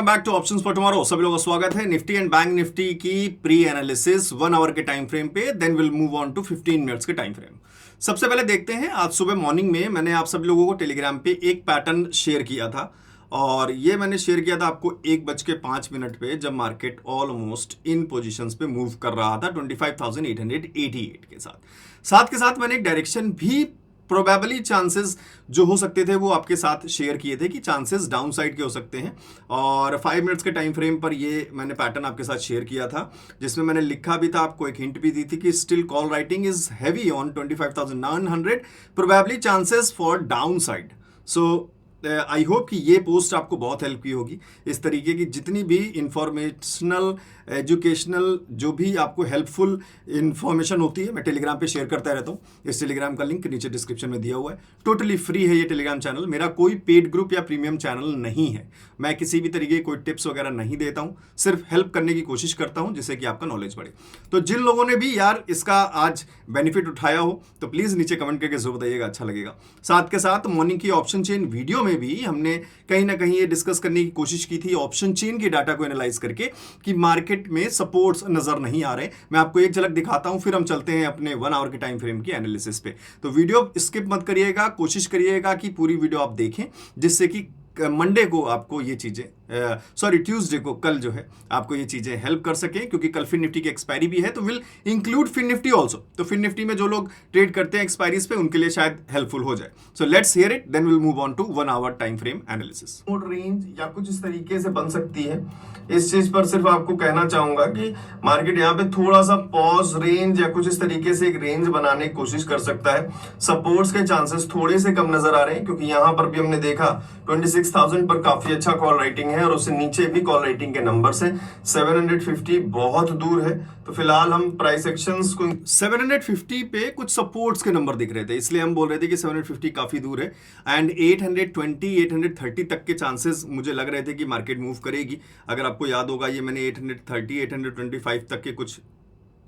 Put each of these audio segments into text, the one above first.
Back to options for tomorrow. सभी लोगों का स्वागत है। निफ्टी एंड बैंक निफ्टी की प्री एनालिसिस 1 आवर के टाइम फ्रेम पे, then will move on to 15 minutes के टाइम फ्रेम। सबसे पहले देखते हैं, आज सुबह मॉर्निंग में मैंने आप सब लोगों को टेलीग्राम पे एक पैटर्न शेयर किया था और ये मैंने शेयर किया था आपको 1:05 पे, जब मार्केट ऑलमोस्ट इन पोजीशंस पे मूव कर रहा था 25,888 के साथ के साथ मैंने एक डायरेक्शन भी प्रोबेबली चांसेस जो हो सकते थे वो आपके साथ शेयर किए थे कि चांसेस डाउन साइड के हो सकते हैं। और 5 मिनट्स के टाइम फ्रेम पर ये मैंने पैटर्न आपके साथ शेयर किया था, जिसमें मैंने लिखा भी था, आपको एक हिंट भी दी थी कि still call writing is heavy on 25,900, probably chances for down side. So I hope कि ये पोस्ट आपको बहुत हेल्प की होगी। इस तरीके की जितनी भी इंफॉर्मेशनल, एजुकेशनल, जो भी आपको हेल्पफुल इंफॉर्मेशन होती है, मैं टेलीग्राम पे शेयर करता रहता हूँ। इस टेलीग्राम का लिंक नीचे डिस्क्रिप्शन में दिया हुआ है। टोटली फ्री है ये टेलीग्राम चैनल। मेरा कोई पेड ग्रुप या प्रीमियम चैनल नहीं है। मैं किसी भी तरीके की कोई टिप्स वगैरह नहीं देता हूँ, सिर्फ हेल्प करने की कोशिश करता हूँ जिससे कि आपका नॉलेज बढ़े। तो जिन लोगों ने भी यार इसका आज बेनिफिट उठाया हो तो प्लीज़ नीचे कमेंट करके जरूर बताइएगा, अच्छा लगेगा। साथ के साथ मॉर्निंग की ऑप्शन चेन वीडियो में भी हमने कहीं ना कहीं ये डिस्कस करने की कोशिश की थी, ऑप्शन चेन की डाटा को एनालाइज करके, कि मार्केट में सपोर्ट्स नजर नहीं आ रहे। मैं आपको एक झलक दिखाता हूं, फिर हम चलते हैं अपने 1 आवर के टाइम फ्रेम की एनालिसिस पे। तो वीडियो स्किप मत करिएगा, कोशिश करिएगा कि पूरी वीडियो आप देखें, जिससे कि मंडे को आपको ये चीजें, ट्यूसडे को, कल जो है आपको ये चीजें हेल्प कर सके, क्योंकि कल फिन निफ्टी की एक्सपायरी भी है, तो will include Fin Nifty also. तो फिन निफ्टी में जो लोग ट्रेड करते हैं एक्सपायरीज पे, उनके लिए शायद हेल्पफुल हो जाए। So let's hear it, then will move on to 1 hour time frame analysis. Range या कुछ इस तरीके से बन सकती है। इस चीज पर सिर्फ आपको कहना चाहूंगा कि मार्केट यहाँ पे थोड़ा सा पॉज रेंज या कुछ इस तरीके से एक रेंज बनाने की कोशिश कर सकता है। सपोर्ट्स के चांसेस थोड़े से कम नजर आ रहे हैं, क्योंकि यहाँ पर भी हमने देखा 26,000 पर काफी अच्छा कॉल राइटिंग है और उससे नीचे भी कॉल राइटिंग के नंबर्स हैं। 750 बहुत दूर है, तो फिलहाल हम प्राइस एक्शंस को 750 पे कुछ सपोर्ट्स के नंबर दिख रहे थे, इसलिए हम बोल रहे थे कि 750 काफी दूर है। एंड 820 830 तक के चांसेस मुझे लग रहे थे कि मार्केट मूव करेगी। अगर आपको याद होगा, ये मैंने 830 825 तक के कुछ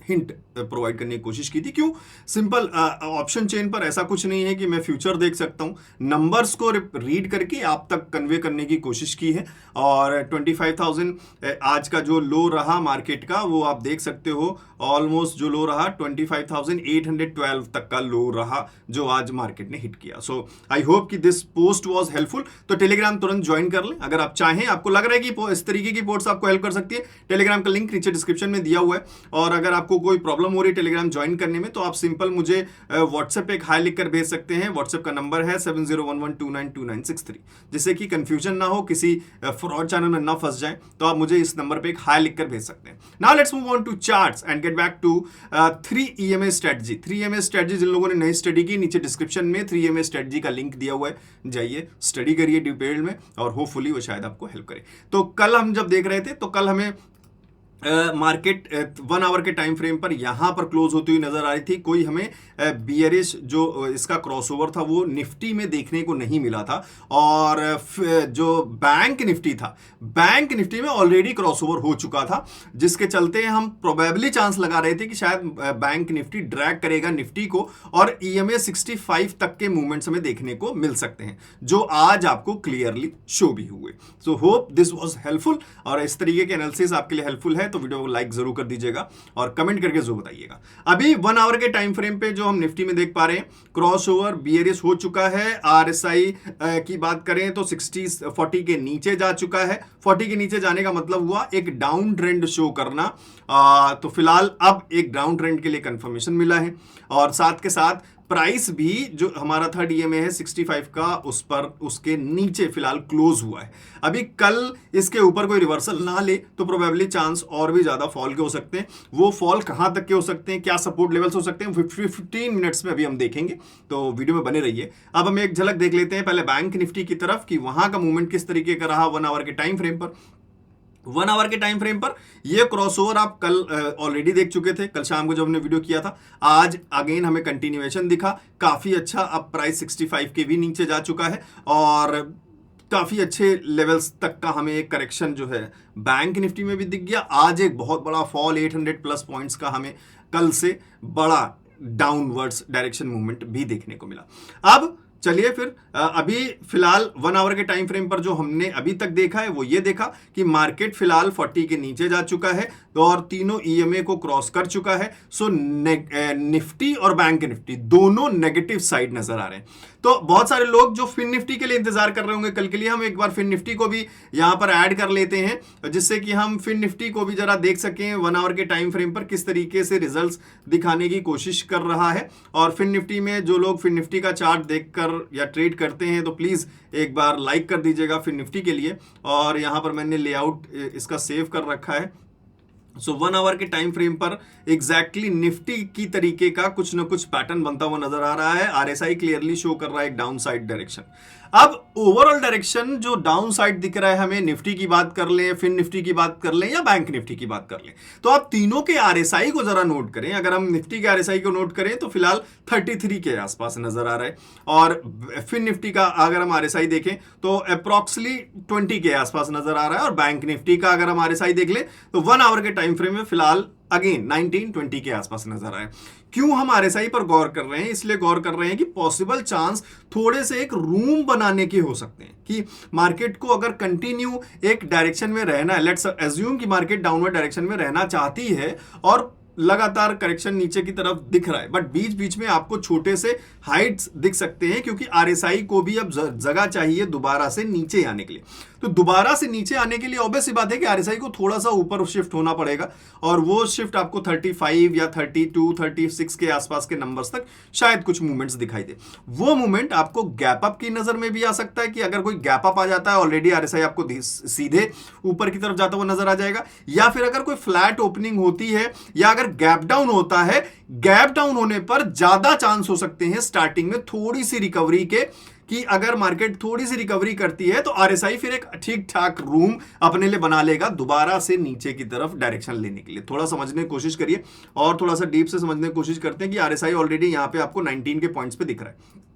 हिंट प्रोवाइड करने की कोशिश की थी। क्यों? सिंपल, ऑप्शन चेन पर ऐसा कुछ नहीं है कि मैं फ्यूचर देख सकता हूं, नंबर्स को रीड करके आप तक कन्वे करने की कोशिश की है। और 25,000 आज का जो लो रहा मार्केट का, वो आप देख सकते हो, ऑलमोस्ट जो लो रहा 25,812 तक का लो रहा, जो आज मार्केट ने हिट किया। सो आई होप कि दिस पोस्ट वाज हेल्पफुल। तो टेलीग्राम तुरंत ज्वाइन कर लें अगर आप चाहें, आपको लग रहा है कि इस तरीके की पोस्ट आपको हेल्प कर सकती है। टेलीग्राम का लिंक नीचे डिस्क्रिप्शन में दिया हुआ है। और अगर आपको कोई प्रॉब्लम हो रही है टेलीग्राम ज्वाइन करने में, तो आप सिंपल मुझे व्हाट्सएप पे एक हाई लिखकर भेज सकते हैं। व्हाट्सएप का नंबर है 7011292963, जिससे कि कंफ्यूजन ना हो, किसी फ्रॉड चैनल में ना फंस जाए, तो आप मुझे इस नंबर पे एक हाई लिखकर भेज सकते हैं। Now let's move on to charts and get back to 3 EMA strategy. 3 EMA strategy जिन लोगों ने नहीं स्टडी की, नीचे डिस्क्रिप्शन में 3 EMA स्ट्रेटजी का लिंक दिया हुआ है, जाइए स्टडी करिए डिटेल में, और होपफुली वो शायद आपको हेल्प करे। तो कल हम जब देख रहे थे, तो कल हमें मार्केट 1 आवर के टाइम फ्रेम पर यहां पर क्लोज होती हुई नजर आ रही थी। कोई हमें बियरिश जो इसका क्रॉसओवर था वो निफ्टी में देखने को नहीं मिला था। और जो बैंक निफ्टी था, बैंक निफ्टी में ऑलरेडी क्रॉसओवर हो चुका था, जिसके चलते हम प्रोबेबली चांस लगा रहे थे कि शायद बैंक निफ्टी ड्रैग करेगा निफ्टी को, और EMA 65 तक के मूवमेंट्स हमें देखने को मिल सकते हैं, जो आज आपको क्लियरली शो भी हुए। So hope this was helpful, और इस तरीके के एनालिसिस आपके लिए हेल्पफुल है तो वीडियो को लाइक जरूर कर दीजिएगा और कमेंट करके जरूर बताइएगा। अभी 1 आवर के टाइम फ्रेम पे जो हम निफ्टी में देख पा रहे हैं, क्रॉसओवर बियरिश हो चुका है। RSI की बात करें तो 40 के नीचे जा चुका है। 40 के नीचे जाने का मतलब हुआ एक डाउन ट्रेंड शो करना। तो फिलहाल अब एक डाउन ट्रेंड के लिए कंफर्मेशन मिला है, और साथ के साथ प्राइस भी जो हमारा 3rd EMA है 65 का, उस पर उसके नीचे फिलहाल क्लोज हुआ है। अभी कल इसके ऊपर कोई रिवर्सल ना ले तो प्रोबेबली चांस और भी ज्यादा फॉल के हो सकते हैं। वो फॉल कहां तक के हो सकते हैं, क्या सपोर्ट लेवल्स हो सकते हैं, 15 मिनट्स में अभी हम देखेंगे, तो वीडियो में बने रहिए। अब हम एक झलक देख लेते हैं पहले बैंक निफ्टी की तरफ, कि वहां का मूवमेंट किस तरीके का रहा 1 आवर के टाइम फ्रेम पर। 1 आवर के टाइम फ्रेम पर ये क्रॉसओवर आप कल ऑलरेडी देख चुके थे, कल शाम को जब हमने वीडियो किया था। आज अगेन हमें कंटिन्यूएशन दिखा, काफी अच्छा। अब प्राइस 65 के भी नीचे जा चुका है, और काफी अच्छे लेवल्स तक का हमें एक करेक्शन जो है बैंक निफ्टी में भी दिख गया। आज एक बहुत बड़ा फॉल 800 प्लस पॉइंट्स का हमें कल से बड़ा डाउनवर्ड्स डायरेक्शन मूवमेंट भी देखने को मिला। अब चलिए फिर अभी फिलहाल 1 आवर के टाइम फ्रेम पर जो हमने अभी तक देखा है वो ये देखा कि मार्केट फिलहाल 40 के नीचे जा चुका है और तीनों ईएमए को क्रॉस कर चुका है। सो निफ्टी और बैंक निफ्टी दोनों नेगेटिव साइड नजर आ रहे हैं। तो बहुत सारे लोग जो फिन निफ्टी के लिए इंतजार कर रहे होंगे कल के लिए, हम एक बार फिन निफ्टी को भी यहां पर ऐड कर लेते हैं जिससे कि हम फिन निफ्टी को भी जरा देख सकें 1 आवर के टाइम फ्रेम पर किस तरीके से रिजल्ट्स दिखाने की कोशिश कर रहा है। और फिन निफ्टी में जो लोग फिन निफ्टी का चार्ट देखकर या ट्रेड करते हैं तो प्लीज एक बार लाइक कर दीजिएगा फिन निफ्टी के लिए। और यहां पर मैंने लेआउट इसका सेव कर रखा है। सो 1 आवर के टाइम फ्रेम पर एग्जैक्टली निफ्टी की तरीके का कुछ ना कुछ पैटर्न बनता हुआ नजर आ रहा है। आरएसआई क्लियरली शो कर रहा है एक डाउन साइड डायरेक्शन। अब ओवरऑल डायरेक्शन जो डाउन साइड दिख रहा है हमें, निफ्टी की बात कर लें, फिन निफ्टी की बात कर लें या बैंक निफ्टी की बात कर लें, तो आप तीनों के आरएसआई को जरा नोट करें। अगर हम निफ्टी के आरएसआई को नोट करें तो फिलहाल 33 के आसपास नजर आ रहा है और फिन निफ्टी का अगर हम आरएसआई देखें तो अप्रॉक्सिमली 20 के आसपास नजर आ रहा है। और बैंक निफ्टी का अगर हम आरएसआई देख लें तो 1 आवर के टाइम फ्रेम में फिलहाल अगेन 19-20 के आसपास नजर आए। क्यों हम आरएसआई पर गौर कर रहे हैं? इसलिए गौर कर रहे हैं कि पॉसिबल चांस थोड़े से एक रूम बनाने के हो सकते हैं कि मार्केट को अगर कंटिन्यू एक डायरेक्शन में रहना है, लेट्स अज्यूम कि मार्केट डाउनवर्ड डायरेक्शन में रहना चाहती है और लगातार करेक्शन नीचे की तरफ दिख रहा है, बट बीच बीच में आपको छोटे से हाइट्स दिख सकते हैं क्योंकि आरएसआई को भी अब जगह चाहिए दोबारा से नीचे आने के लिए। तो दोबारा से नीचे आने के लिए ऑब्वियस सी बात है कि आरएसआई को थोड़ा सा ऊपर शिफ्ट होना पड़ेगा और वो शिफ्ट आपको 35 या 32, 36 के आसपास के नंबर्स तक शायद कुछ मूवमेंट्स दिखाई दे। वो मूवमेंट आपको गैप अप की नजर में भी आ सकता है कि अगर कोई गैप अप आ जाता है ऑलरेडी आरएसआई आपको सीधे ऊपर की तरफ जाता हुआ नजर आ जाएगा, या फिर अगर कोई फ्लैट ओपनिंग होती है या अगर गैप डाउन होता है, गैप डाउन होने पर ज्यादा चांस हो सकते हैं स्टार्टिंग में थोड़ी सी रिकवरी के, कि अगर मार्केट थोड़ी सी रिकवरी करती है तो आरएसआई फिर एक ठीक ठाक रूम अपने लिए बना लेगा दोबारा से नीचे की तरफ डायरेक्शन लेने के लिए। थोड़ा समझने की कोशिश करिए और थोड़ा सा डीप से समझने की कोशिश करते हैं कि आरएसआई ऑलरेडी यहां पे आपको 19 के पॉइंट्स पे दिख रहा है।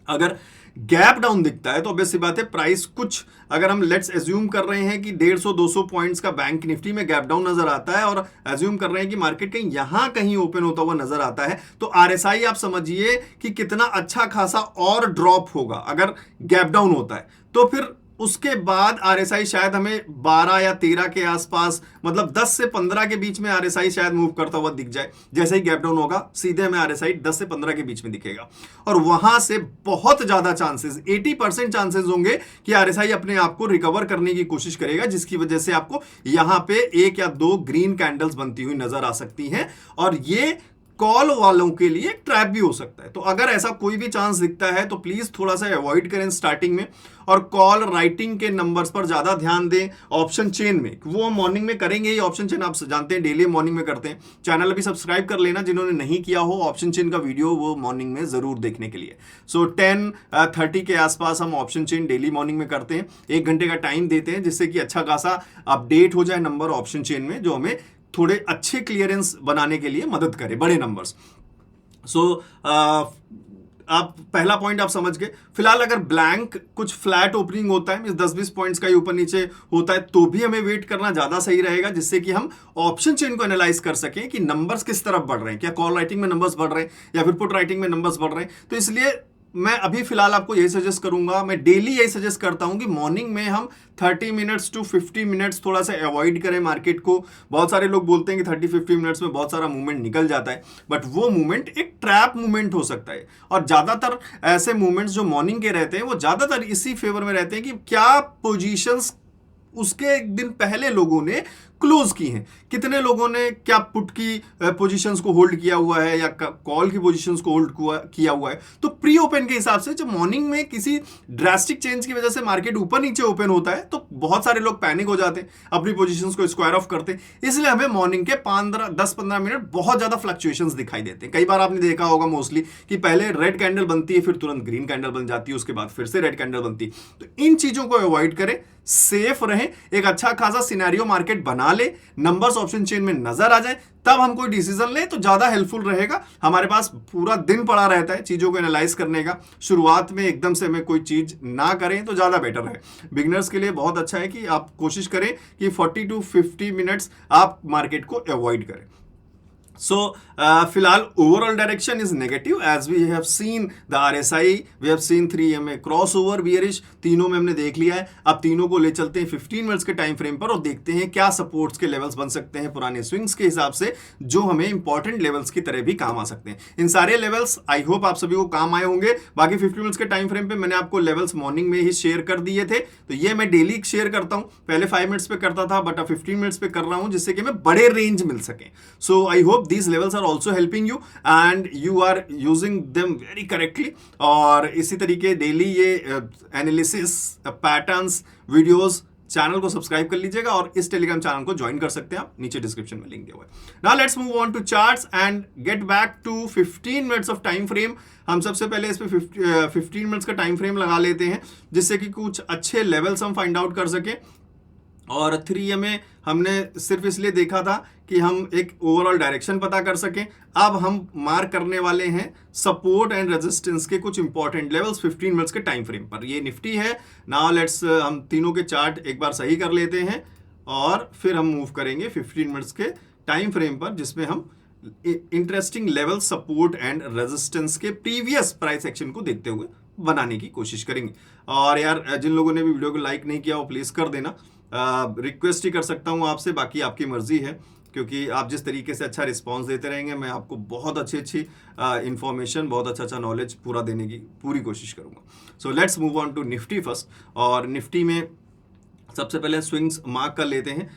अगर गैप डाउन दिखता है तो ऑब्वियस सी बात है प्राइस कुछ, अगर हम लेट्स एज्यूम कर रहे हैं कि 150-200 पॉइंट्स का बैंक निफ्टी में गैप डाउन नजर आता है और एज्यूम कर रहे हैं कि मार्केट कहीं यहां कहीं ओपन होता हुआ नजर आता है, तो आरएसआई आप समझिए कि कितना अच्छा खासा और ड्रॉप होगा अगर गैप डाउन होता है। तो फिर उसके बाद आरएसआई शायद हमें 12 या 13 के आसपास, मतलब 10 से 15 के बीच में आरएसआई शायद मूव करता हुआ दिख जाए। जैसे ही गैप डाउन होगा सीधे हमें आरएसआई 10 से 15 के बीच में दिखेगा और वहां से बहुत ज्यादा चांसेस, 80% चांसेस होंगे कि आरएसआई अपने आप को रिकवर करने की कोशिश करेगा, जिसकी वजह से आपको यहां पे 1 या 2 ग्रीन कैंडल्स बनती हुई नजर आ सकती हैं और ये कॉल वालों के लिए ट्रैप भी हो सकता है। तो अगर ऐसा कोई भी चांस दिखता है तो प्लीज थोड़ा सा अवॉइड करें स्टार्टिंग में और कॉल राइटिंग के नंबर्स पर ज्यादा ध्यान दें। ऑप्शन चेन में वो हम मॉर्निंग में करेंगे ही, ऑप्शन चेन आप जानते हैं डेली मॉर्निंग में करते हैं। चैनल अभी सब्सक्राइब कर लेना जिन्होंने नहीं किया हो, ऑप्शन चेन का वीडियो वो मॉर्निंग में जरूर देखने के लिए। सो 10:30 के आसपास हम ऑप्शन चेन डेली मॉर्निंग में करते हैं, 1 घंटे का टाइम देते हैं जिससे कि अच्छा खासा अपडेट हो जाए नंबर ऑप्शन चेन में, जो हमें थोड़े अच्छे क्लियरेंस बनाने के लिए मदद करे, बड़े नंबर्स। सो आप पहला पॉइंट आप समझ गए। फिलहाल अगर ब्लैंक कुछ फ्लैट ओपनिंग होता है, 10-20 पॉइंट्स का ही ऊपर नीचे होता है, तो भी हमें वेट करना ज्यादा सही रहेगा, जिससे कि हम ऑप्शन चेन को एनालाइज कर सकें कि नंबर्स किस तरफ बढ़ रहे हैं, क्या कॉल राइटिंग में नंबर्स बढ़ रहे हैं या फिर पुट राइटिंग में नंबर्स बढ़ रहे हैं। तो इसलिए मैं अभी फिलहाल आपको यही सजेस्ट करूंगा, मैं डेली यही सजेस्ट करता हूं कि मॉर्निंग में हम 30 मिनट्स टू 50 मिनट्स थोड़ा सा अवॉइड करें मार्केट को। बहुत सारे लोग बोलते हैं कि 30-50 मिनट्स में बहुत सारा मूवमेंट निकल जाता है, बट वो मूवमेंट एक ट्रैप मूवमेंट हो सकता है। और ज्यादातर ऐसे मूवमेंट्स जो मॉर्निंग के रहते हैं वो ज्यादातर इसी फेवर में रहते हैं कि क्या पोजीशंस उसके एक दिन पहले लोगों ने क्लोज की हैं, कितने लोगों ने क्या पुट की पोजीशंस को होल्ड किया हुआ है या कॉल की पोजीशंस को होल्ड किया हुआ है। तो प्री ओपन के हिसाब से जब मॉर्निंग में किसी ड्रास्टिक चेंज की वजह से मार्केट ऊपर नीचे ओपन होता है तो बहुत सारे लोग पैनिक हो जाते हैं, अपनी पोजीशंस को स्क्वायर ऑफ करते हैं। इसलिए हमें मॉर्निंग के 10-15 मिनट बहुत ज्यादा फ्लक्चुएशंस दिखाई देते हैं। कई बार आपने देखा होगा मोस्टली कि पहले रेड कैंडल बनती है, फिर तुरंत ग्रीन कैंडल बन जाती है, उसके बाद फिर से रेड कैंडल बनती है। तो इन चीजों को अवॉइड करें, सेफ रहें, एक अच्छा खासा सिनेरियो मार्केट बना ले, नंबर्स ऑप्शन चेन में नजर आ जाए, तब हम कोई डिसीजन ले तो ज्यादा हेल्पफुल रहेगा। हमारे पास पूरा दिन पड़ा रहता है चीजों को एनालाइज करने का, शुरुआत में एकदम से हमें कोई चीज ना करें तो ज्यादा बेटर है। बिगिनर्स के लिए बहुत अच्छा है कि आप कोशिश करें कि 40 to 50 मिनट्स आप मार्केट को अवॉइड करें। सो फिलहाल overall direction is negative as we have seen the RSI, we have seen 3MA cross over bearish, तीनों में हमने देख लिया है। अब तीनों को ले चलते हैं 15 मिनट्स के टाइम फ्रेम पर और देखते हैं क्या सपोर्ट्स के लेवल्स बन सकते हैं पुराने स्विंग्स के हिसाब से, जो हमें इंपॉर्टेंट लेवल्स की तरह भी काम आ सकते हैं। इन सारे लेवल्स आई होप आप सभी को काम आए होंगे। बाकी 15 मिनट्स के टाइम फ्रेम पे मैंने आपको लेवल्स मॉर्निंग में ही शेयर कर दिए थे, तो ये मैं डेली शेयर करता हूं। पहले 5 मिनट्स पे करता था, बट अब 15 मिनट्स पे कर रहा हूं, जिससे कि मैं बड़े रेंज मिल सके। So I hope these levels are also helping you and you are using them very correctly. और इसी तरीके डेली ये एनालिसिस पैटर्न्स वीडियोस चैनल को सब्सक्राइब कर लीजिएगा और इस टेलीग्राम चैनल को ज्वाइन कर सकते हैं आप, नीचे डिस्क्रिप्शन में लिंक दिया हुआ है। Now let's move on to charts and get back to 15 minutes of time frame. हम सबसे पहले इस पे 15 मिनट्स का टाइम फ्रेम लगा लेते हैं, जिससे कि कुछ अच्छे लेवल्स हम फाइंड आउट कर सके। और 3MA हमने सिर्फ इसलिए देखा था कि हम एक ओवरऑल डायरेक्शन पता कर सकें। अब हम मार्क करने वाले हैं सपोर्ट एंड रेजिस्टेंस के कुछ इंपॉर्टेंट लेवल्स 15 मिनट्स के टाइम फ्रेम पर। ये निफ्टी है। नाउ लेट्स हम तीनों के चार्ट एक बार सही कर लेते हैं और फिर हम मूव करेंगे 15 मिनट्स के टाइम फ्रेम पर, जिसमें हम interesting level support and resistance के प्रीवियस प्राइस एक्शन को देखते हुए बनाने की कोशिश करेंगे। और यार जिन लोगों ने भी वीडियो को लाइक नहीं किया वो प्लीज कर देना, रिक्वेस्ट ही कर सकता हूं आपसे, बाकी आपकी मर्जी है, क्योंकि आप जिस तरीके से अच्छा रिस्पांस देते रहेंगे मैं आपको बहुत अच्छी इंफॉर्मेशन, बहुत अच्छा नॉलेज पूरा देने की पूरी कोशिश करूंगा। So let's move on to Nifty first. और निफ्टी में सबसे पहले स्विंग्स मार्क कर लेते हैं।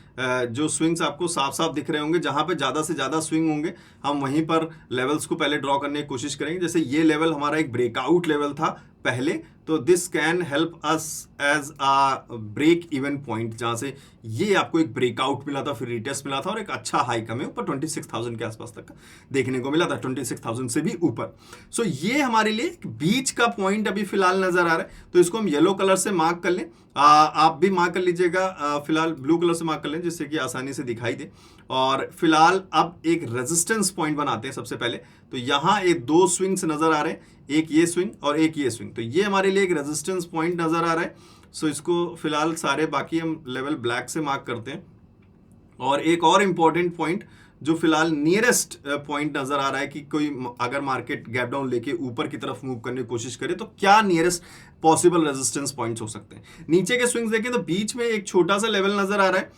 जो स्विंग्स आपको साफ साफ दिख रहे होंगे, जहां पे ज़्यादा से ज़्यादा स्विंग होंगे, हम वहीं पर लेवल्स को पहले ड्रॉ करने की कोशिश करेंगे। जैसे ये लेवल हमारा एक ब्रेकआउट लेवल था पहले, तो this can help us as a break even point, जहां से ये आपको एक ब्रेकआउट मिला था, फिर रिटेस्ट मिला था और एक अच्छा हाइक हमें ऊपर 26,000 के आसपास तक देखने को मिला था, 26,000 से भी ऊपर। सो ये हमारे लिए एक बीच का पॉइंट अभी फिलहाल नजर आ रहा है, तो इसको हम येलो कलर से मार्क कर लें। आप भी मार्क कर लीजिएगा, फिलहाल ब्लू कलर से मार्क कर लें जिससे कि आसानी से दिखाई दे। और फिलहाल अब एक रेजिस्टेंस पॉइंट बनाते हैं सबसे पहले। तो यहाँ एक दो स्विंग्स नजर आ रहे हैं, एक ये स्विंग और एक ये स्विंग, तो ये हमारे लिए एक रेजिस्टेंस पॉइंट नजर आ रहा है। सो इसको फिलहाल सारे बाकी हम लेवल ब्लैक से मार्क करते हैं। और एक और इंपॉर्टेंट पॉइंट जो फिलहाल नियरेस्ट पॉइंट नजर आ रहा है कि कोई अगर मार्केट गैप डाउन लेके ऊपर की तरफ मूव करने की कोशिश करे तो क्या नियरेस्ट पॉसिबल रेजिस्टेंस पॉइंट्स हो सकते हैं। नीचे के स्विंग्स देखें तो बीच में एक छोटा सा लेवल नजर आ रहा है,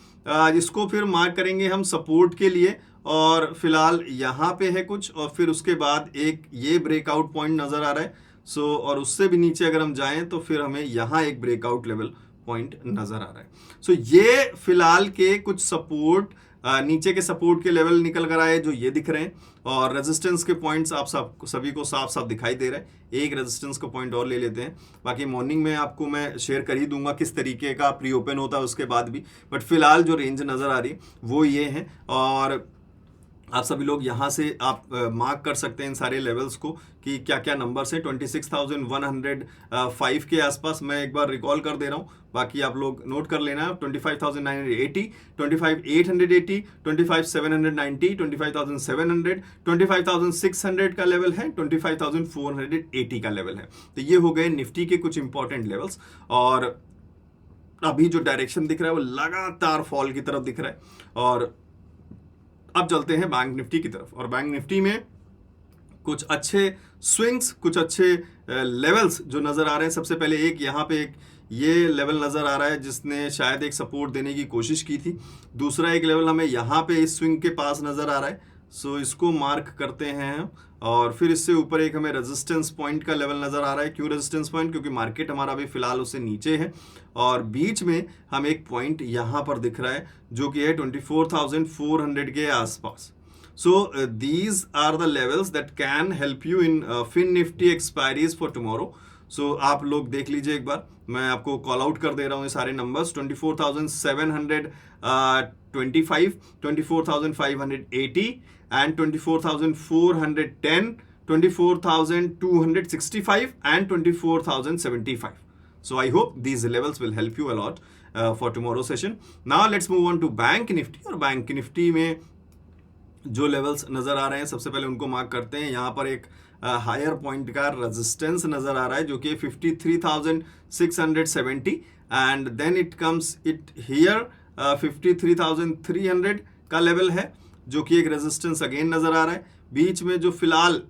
जिसको फिर मार्क करेंगे हम सपोर्ट के लिए। और फिलहाल यहाँ पे है कुछ, और फिर उसके बाद एक ये ब्रेकआउट पॉइंट नजर आ रहा है। सो और उससे भी नीचे अगर हम जाएं तो फिर हमें यहाँ एक ब्रेकआउट लेवल पॉइंट नजर आ रहा है। सो ये फिलहाल के कुछ सपोर्ट, नीचे के सपोर्ट के लेवल निकल कर आए जो ये दिख रहे हैं, और रेजिस्टेंस के पॉइंट्स आप सभी को साफ साफ दिखाई दे रहा है। एक रेजिस्टेंस का पॉइंट और ले लेते हैं, बाकी मॉर्निंग में आपको मैं शेयर कर ही दूंगा किस तरीके का प्री ओपन होता है उसके बाद भी, बट फिलहाल जो रेंज नजर आ रही है वो ये है। और आप सभी लोग यहाँ से आप मार्क कर सकते हैं इन सारे लेवल्स को कि क्या क्या नंबर्स है। 26,105 के आसपास मैं एक बार रिकॉल कर दे रहा हूँ, बाकी आप लोग नोट कर लेना है। 25,980, 25,880, 25,790, 25,700, 25,600 का लेवल है, 25,480 का लेवल है। तो ये हो गए निफ्टी के कुछ इंपॉर्टेंट लेवल्स। और अभी जो डायरेक्शन दिख रहा है वो लगातार फॉल की तरफ दिख रहा है। और अब चलते हैं बैंक निफ्टी की तरफ। और बैंक निफ्टी में कुछ अच्छे स्विंग्स, कुछ अच्छे लेवल्स जो नजर आ रहे हैं। सबसे पहले एक यहाँ पे एक ये लेवल नजर आ रहा है जिसने शायद एक सपोर्ट देने की कोशिश की थी। दूसरा एक लेवल हमें यहाँ पे इस स्विंग के पास नजर आ रहा है, सो इसको मार्क करते हैं हम। और फिर इससे ऊपर एक हमें रेजिस्टेंस पॉइंट का लेवल नजर आ रहा है। क्यों रेजिस्टेंस पॉइंट? क्योंकि मार्केट हमारा अभी फिलहाल उससे नीचे है। और बीच में हम एक पॉइंट यहाँ पर दिख रहा है जो कि है 24,400 के आसपास। So these are the levels that can help you in FinNifty expiries for tomorrow. So आप लोग देख लीजिए एक बार, मैं आपको कॉल आउट कर दे रहा हूँ ये सारे numbers. 24,725, 24,580 and 24,410, 24,265 and 24,075. So I hope these levels will help you a lot for tomorrow session. Now let's move on to Bank Nifty. और Bank Nifty में जो लेवल्स नजर आ रहे हैं सबसे पहले उनको मार्क करते हैं। यहाँ पर एक हायर पॉइंट का रेजिस्टेंस नजर आ रहा है जो कि 53,670 and then it comes it here 53,300 का लेवल है। जो कि एक रेजिस्टेंस अगेन नजर आ रहा है। बीच में जो फिलहाल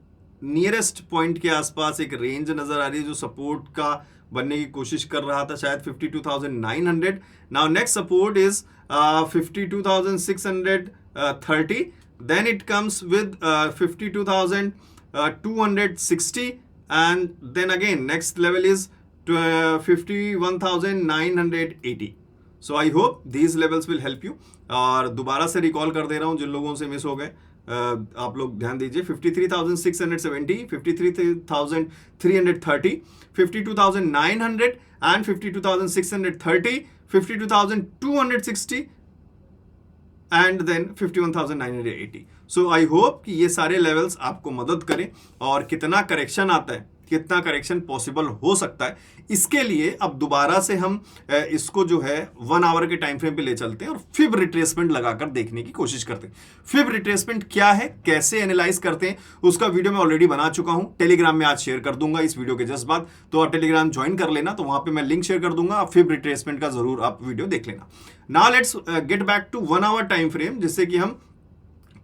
नियरेस्ट पॉइंट के आसपास एक रेंज नजर आ रही है जो सपोर्ट का बनने की कोशिश कर रहा था, शायद 52,900। Now next support is 52,630, then it comes with 52,260 and then again next level is 51,980. So I hope these levels will help you. और दोबारा से रिकॉल कर दे रहा हूं जिन लोगों से मिस हो गए, आप लोग ध्यान दीजिए। 53,670, 53,330, 52,900 and 52,630, 52,260 and then 51,980। So I hope कि ये सारे लेवल्स आपको मदद करें। और कितना करेक्शन आता है, कितना करेक्शन पॉसिबल हो सकता है, इसके लिए अब दोबारा से हम इसको जो है 1 आवर के टाइम फ्रेम पे ले चलते हैं और फिब रिट्रेसमेंट लगाकर देखने की कोशिश करते हैं। फिब रिट्रेसमेंट क्या है, कैसे एनालाइज करते हैं, उसका वीडियो मैं ऑलरेडी बना चुका हूं, टेलीग्राम में आज शेयर कर दूंगा इस वीडियो के जस्ट बाद। तो आप टेलीग्राम ज्वाइन कर लेना, तो वहां पे मैं लिंक शेयर कर दूंगा, फिब रिट्रेसमेंट का जरूर आप वीडियो देख लेना। Now let's get back to 1 hour time frame, जिससे कि हम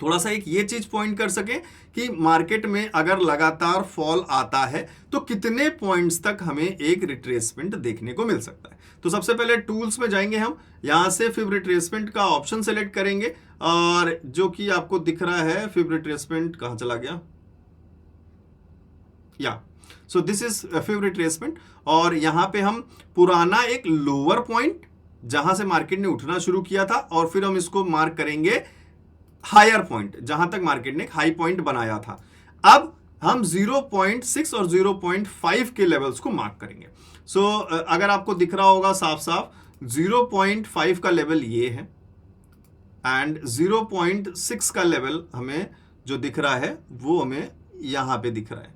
थोड़ा सा एक ये चीज पॉइंट कर सके कि मार्केट में अगर लगातार फॉल आता है तो कितने पॉइंट्स तक हमें एक रिट्रेसमेंट देखने को मिल सकता है। तो सबसे पहले टूल्स में जाएंगे हम, यहां से फिब रिट्रेसमेंट का ऑप्शन सेलेक्ट करेंगे और जो कि आपको दिख रहा है फिब रिट्रेसमेंट कहां चला गया, या so this is fib retracement. और यहां पे हम पुराना एक लोअर पॉइंट जहां से मार्केट ने उठना शुरू किया था और फिर हम इसको मार्क करेंगे हायर पॉइंट जहां तक मार्केट ने एक हाई पॉइंट बनाया था। अब हम 0.6 और 0.5 के लेवल्स को मार्क करेंगे। सो अगर आपको दिख रहा होगा साफ साफ, 0.5 का लेवल ये है एंड 0.6 का लेवल हमें जो दिख रहा है वो हमें यहां पे दिख रहा है।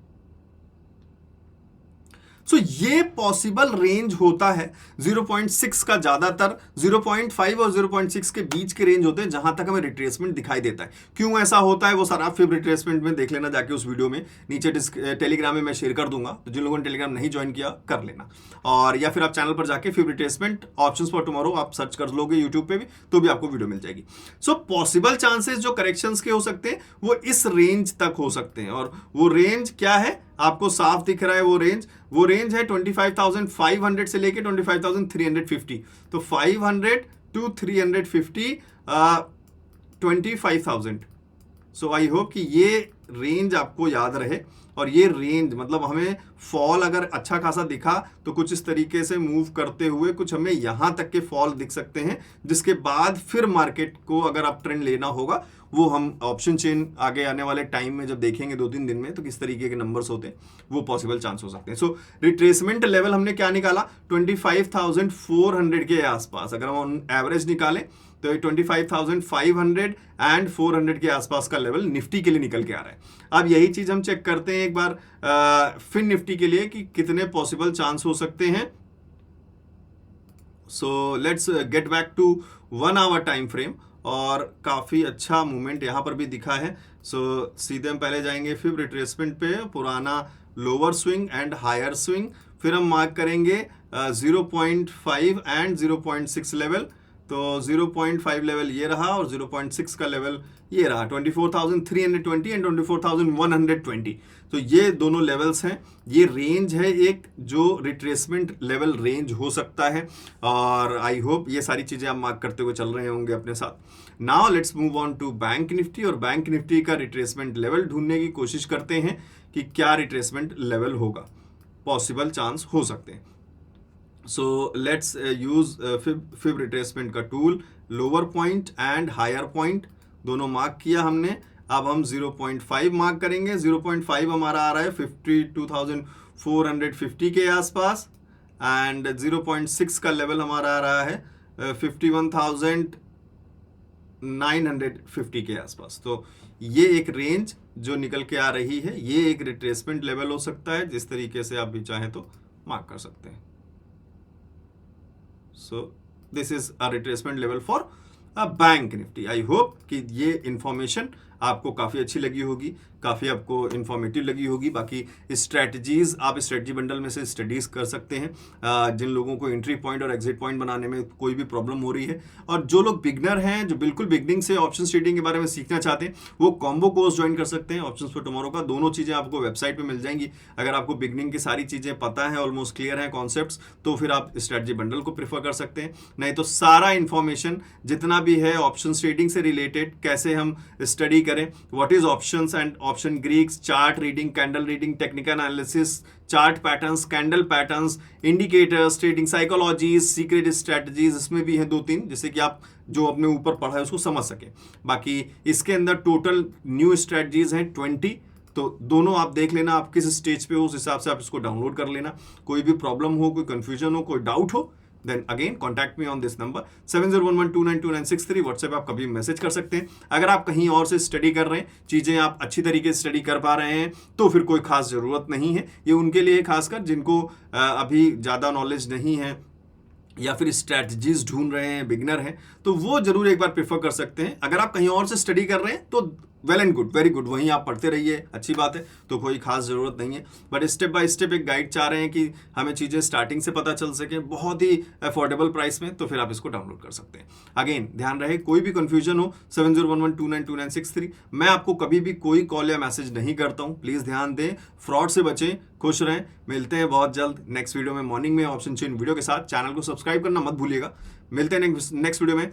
सो ये पॉसिबल रेंज होता है 0.6 का, ज्यादातर 0.5 और 0.6 के बीच के रेंज होते हैं जहां तक हमें रिट्रेसमेंट दिखाई देता है। क्यों ऐसा होता है वो सारा फिब रिट्रेसमेंट में देख लेना जाके उस वीडियो में, नीचे टेलीग्राम में मैं शेयर कर दूंगा, तो जिन लोगों ने टेलीग्राम नहीं ज्वाइन किया कर लेना। और या फिर आप चैनल पर जाके fib retracement options for tomorrow आप सर्च कर लोगे यूट्यूब पे भी, तो भी आपको वीडियो मिल जाएगी। सो पॉसिबल चांसेस जो करेक्शंस के हो सकते हैं वो इस रेंज तक हो सकते हैं। और वो रेंज क्या है, आपको साफ दिख रहा है वो रेंज है 25,500 से लेके 25,350। तो 500 to 350 25,000। सो आई होप कि ये रेंज आपको याद रहे। और ये रेंज मतलब हमें फॉल अगर अच्छा खासा दिखा तो कुछ इस तरीके से मूव करते हुए कुछ हमें यहां तक के फॉल दिख सकते हैं, जिसके बाद फिर मार्केट को अगर आप ट्रेंड लेना होगा वो हम ऑप्शन चेन आगे आने वाले टाइम में जब देखेंगे 2-3 दिन में तो किस तरीके के नंबर्स होते हैं, वो पॉसिबल चांस हो सकते हैं। सो रिट्रेसमेंट लेवल हमने क्या निकाला, 25,400 के आसपास। अगर हम एवरेज निकालें तो 25,500 एंड 400 के आसपास का लेवल निफ्टी के लिए निकल के आ रहा है। अब यही चीज हम चेक करते हैं एक बार फिन निफ्टी के लिए कि कितने पॉसिबल चांस हो सकते हैं। So let's get back to 1 hour time frame, और काफी अच्छा मूवमेंट यहां पर भी दिखा है। सो सीधे हम पहले जाएंगे फिब रिट्रेसमेंट पे, पुराना lower swing and higher swing, फिर हम मार्क करेंगे 0.5 एंड 0.6 लेवल। तो 0.5 लेवल ये रहा और 0.6 का लेवल ये रहा, 24,320 एंड 24,120। तो ये दोनों लेवल्स हैं, ये रेंज है एक जो रिट्रेसमेंट लेवल रेंज हो सकता है। और आई होप ये सारी चीजें आप मार्क करते हुए चल रहे होंगे अपने साथ। Now let's move on to bank Nifty, और बैंक निफ्टी का रिट्रेसमेंट लेवल ढूंढने की कोशिश करते हैं कि क्या रिट्रेसमेंट लेवल होगा, पॉसिबल चांस हो सकते हैं। So let's use fib retracement का tool, lower point and higher point दोनों मार्क किया हमने। अब हम 0.5 मार्क करेंगे। 0.5 हमारा आ रहा है 52,450 के आसपास एंड 0.6 का लेवल हमारा आ रहा है 51,950 के आसपास। तो ये एक रेंज जो निकल के आ रही है, ये एक रिट्रेसमेंट लेवल हो सकता है, जिस तरीके से आप भी चाहें तो मार्क कर सकते हैं। So this is a retracement level for a bank nifty. I hope कि ये इंफॉर्मेशन आपको काफ़ी अच्छी लगी होगी, काफ़ी आपको इन्फॉर्मेटिव लगी होगी। बाकी स्ट्रैटेजीज आप स्ट्रैटेजी बंडल में से स्टडीज कर सकते हैं जिन लोगों को एंट्री पॉइंट और एग्जिट पॉइंट बनाने में कोई भी प्रॉब्लम हो रही है। और जो लोग बिगनर हैं, जो बिल्कुल बिगनिंग से ऑप्शन ट्रेडिंग के बारे में सीखना चाहते हैं, वो कॉम्बो कोर्स ज्वाइन कर सकते हैं ऑप्शंस फॉर टुमारो का। दोनों चीज़ें आपको वेबसाइट पे मिल जाएंगी। अगर आपको बिगनिंग की सारी चीज़ें पता है, ऑलमोस्ट क्लियर है कॉन्सेप्ट्स, तो फिर आप स्ट्रैटेजी बंडल को प्रेफर कर सकते हैं। नहीं तो सारा इंफॉर्मेशन जितना भी है ऑप्शन ट्रेडिंग से रिलेटेड, कैसे हम स्टडी करें, what is options and option Greeks, chart reading, candle reading, technical analysis, chart patterns, candle patterns, indicators, trading psychologies, secret strategies, इसमें भी है 2-3, जिससे कि आप जो अपने ऊपर पढ़ा है उसको समझ सके। बाकी इसके अंदर टोटल न्यू स्ट्रैटेजीज हैं 20, तो दोनों आप देख लेना, आप किस स्टेज पे हो उस हिसाब से आप इसको डाउनलोड कर लेना। कोई भी प्रॉब्लम हो, कोई कंफ्यूजन हो, कोई डाउट हो, then again contact me on this number 7011292963। WhatsApp आप कभी मैसेज कर सकते हैं। अगर आप कहीं और से स्टडी कर रहे हैं, चीज़ें आप अच्छी तरीके से स्टडी कर पा रहे हैं, तो फिर कोई खास ज़रूरत नहीं है। ये उनके लिए खासकर जिनको अभी ज़्यादा नॉलेज नहीं है या फिर स्ट्रैटेजीज ढूंढ रहे हैं, बिगनर हैं, तो वो जरूर एक बार प्रेफर कर सकते हैं। अगर आप कहीं और से स्टडी कर रहे हैं तो well and good, very good, वहीं आप पढ़ते रहिए, अच्छी बात है, तो कोई खास ज़रूरत नहीं है। बट स्टेप बाय स्टेप एक गाइड चाह रहे हैं कि हमें चीज़ें स्टार्टिंग से पता चल सके बहुत ही अफोर्डेबल प्राइस में, तो फिर आप इसको डाउनलोड कर सकते हैं। अगेन ध्यान रहे, कोई भी कन्फ्यूजन हो 7011292963। मैं आपको कभी भी कोई कॉल या मैसेज नहीं करता हूँ, प्लीज़ ध्यान दें, फ्रॉड से बचें, खुश रहें। मिलते हैं बहुत जल्द नेक्स्ट वीडियो में, मॉर्निंग में ऑप्शन चेन वीडियो के साथ। चैनल को सब्सक्राइब करना मत भूलिएगा। मिलते हैं नेक्स्ट वीडियो में,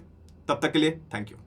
तब तक के लिए थैंक यू।